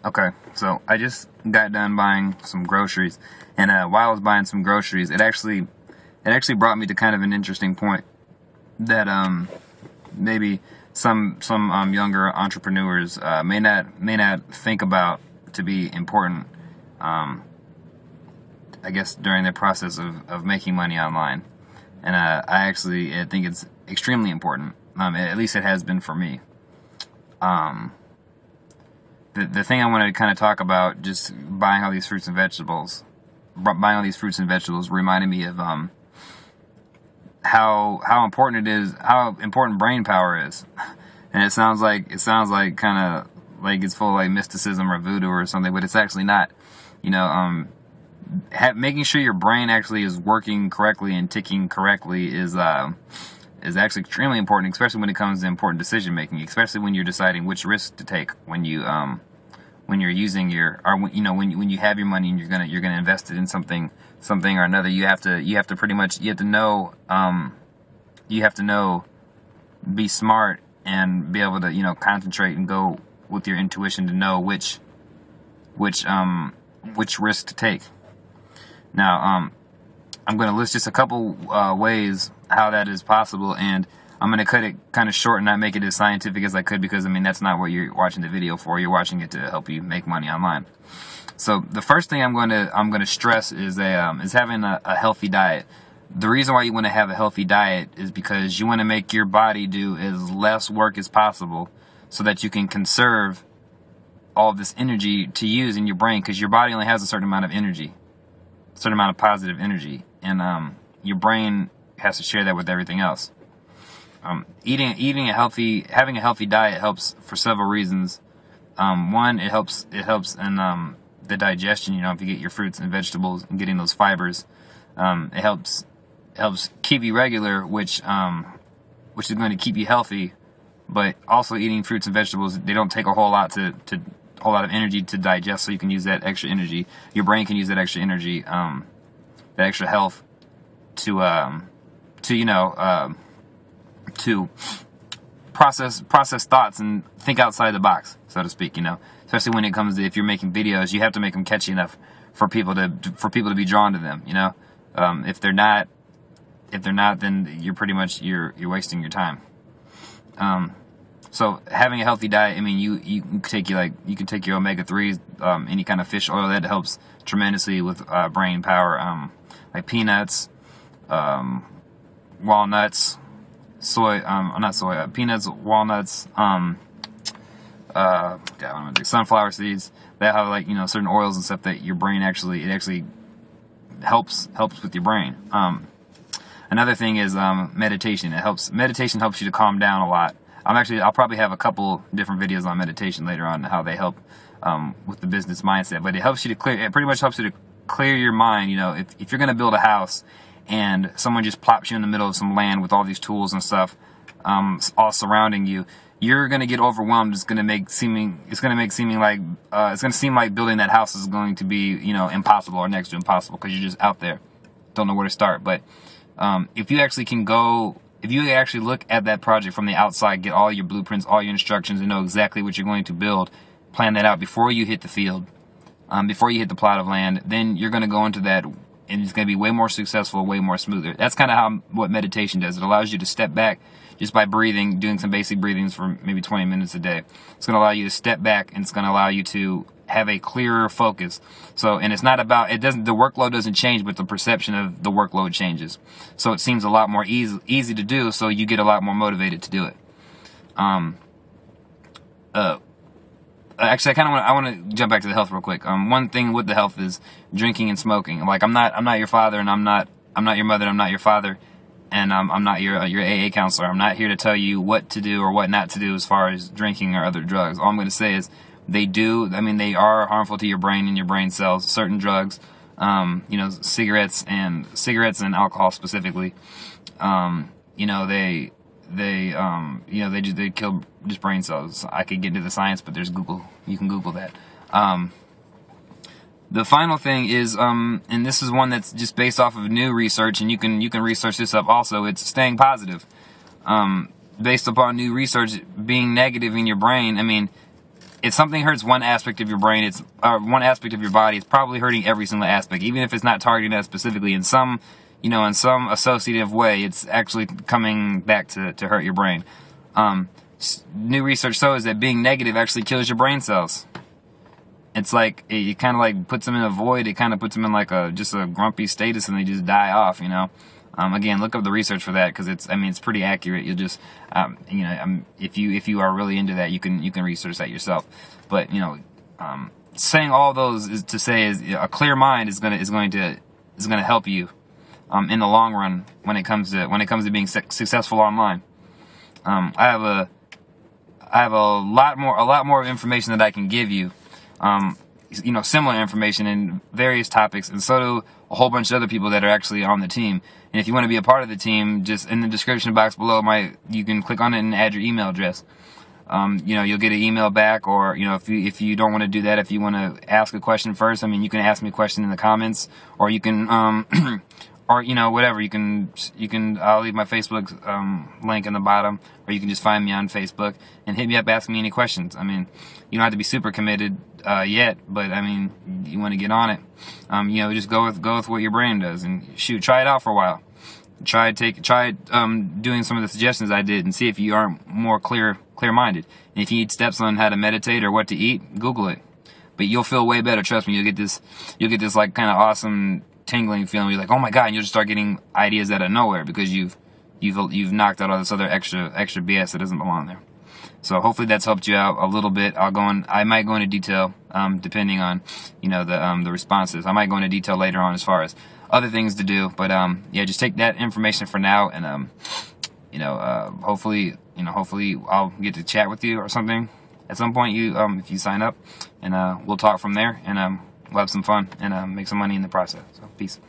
Okay, so I just got done buying some groceries, and while I was buying some groceries, it actually brought me to kind of an interesting point that maybe some younger entrepreneurs may not think about to be important. I guess during the process of making money online, and I think it's extremely important. At least it has been for me. The thing I wanted to kind of talk about, just buying all these fruits and vegetables, reminded me of how important it is, how important brain power is. And it sounds like kind of like it's full of like mysticism or voodoo or something, but it's actually not. You know, making sure your brain actually is working correctly and ticking correctly is actually extremely important, especially when it comes to important decision making, especially when you're deciding which risk to take when you're using when you have your money and you're gonna invest it in something or another. You have to know, be smart and be able to concentrate and go with your intuition to know which risk to take. Now, I'm going to list just a couple ways how that is possible, and I'm going to cut it kind of short and not make it as scientific as I could, because that's not what you're watching the video for. You're watching it to help you make money online. So the first thing I'm going to stress is having a healthy diet. The reason why you want to have a healthy diet is because you want to make your body do as less work as possible, so that you can conserve all this energy to use in your brain, because your body only has a certain amount of energy, a certain amount of positive energy, and your brain has to share that with everything else. Having a healthy diet helps for several reasons. One, it helps in the digestion. If you get your fruits and vegetables and getting those fibers, it helps keep you regular, which is going to keep you healthy. But also, eating fruits and vegetables, they don't take a whole lot of energy to digest, so you can use that extra energy. Your brain can use that extra energy, that extra health to process thoughts and think outside the box, so to speak. Especially when it comes to, if you're making videos, you have to make them catchy enough for people to be drawn to them. If they're not, then you're pretty much you're wasting your time. So having a healthy diet, you can take your omega-3s, any kind of fish oil, that helps tremendously with brain power, like peanuts, walnuts, peanuts, walnuts, sunflower seeds. They have certain oils and stuff that your brain actually helps with your brain. Another thing is meditation. Meditation helps you to calm down a lot. I'll probably have a couple different videos on meditation later on, how they help with the business mindset. But it pretty much helps you to clear your mind. If you're going to build a house and someone just plops you in the middle of some land with all these tools and stuff all surrounding you, you're going to get overwhelmed. It's going to seem like building that house is going to be impossible or next to impossible, because you're just out there, don't know where to start. But if you actually look at that project from the outside, get all your blueprints, all your instructions, and know exactly what you're going to build, plan that out before you hit the field, before you hit the plot of land, then you're going to go into that, and it's going to be way more successful, way more smoother. That's kind of what meditation does. It allows you to step back just by breathing, doing some basic breathings for maybe 20 minutes a day. It's going to allow you to step back, and it's going to allow you to have a clearer focus. So, and it's not about, the workload doesn't change, but the perception of the workload changes. So it seems a lot more easy to do, so you get a lot more motivated to do it. Actually, I want to jump back to the health real quick. One thing with the health is drinking and smoking. Like, I'm not your father, and I'm not your mother, I'm not your father, and I'm not your AA counselor. I'm not here to tell you what to do or what not to do as far as drinking or other drugs. All I'm going to say is they are harmful to your brain and your brain cells. Certain drugs, cigarettes and alcohol specifically, they kill just brain cells. I could get into the science, but there's Google. You can Google that. The final thing is, and this is one that's just based off of new research, and you can research this up also. It's staying positive. Based upon new research, being negative in your brain. if something hurts one aspect of your brain, it's one aspect of your body, it's probably hurting every single aspect, even if it's not targeting that specifically. In some, in some associative way, it's actually coming back to hurt your brain. New research shows that being negative actually kills your brain cells. It's like, it kind of like puts them in a void. It kind of puts them in like just a grumpy status, and they just die off, Again, look up the research for that, because it's pretty accurate. You'll just, if you are really into that, you can research that yourself. But saying all those is to say is a clear mind is going to help you in the long run when it comes to being successful online. I have a lot more information that I can give you. Similar information in various topics, and so do a whole bunch of other people that are actually on the team. And if you want to be a part of the team, just in the description box below, you can click on it and add your email address. You'll get an email back, or if you don't want to do that, if you want to ask a question first, you can ask me a question in the comments, or you can or whatever, you can I'll leave my Facebook link in the bottom, or you can just find me on Facebook and hit me up, ask me any questions. You don't have to be super committed yet, but you want to get on it. Just go with what your brain does, and try it out for a while. Try doing some of the suggestions I did, and see if you are more clear-minded. And if you need steps on how to meditate or what to eat, Google it. But you'll feel way better. Trust me. You'll get this like kind of awesome tingling feeling. You're like, oh my god, and you'll just start getting ideas out of nowhere, because you've knocked out all this other extra BS that doesn't belong there. So hopefully that's helped you out a little bit. I might go into detail, depending on, the responses. I might go into detail later on as far as other things to do. But, just take that information for now, and, hopefully I'll get to chat with you or something at some point, if you sign up, and, we'll talk from there, and, we'll have some fun, and, make some money in the process. So, peace.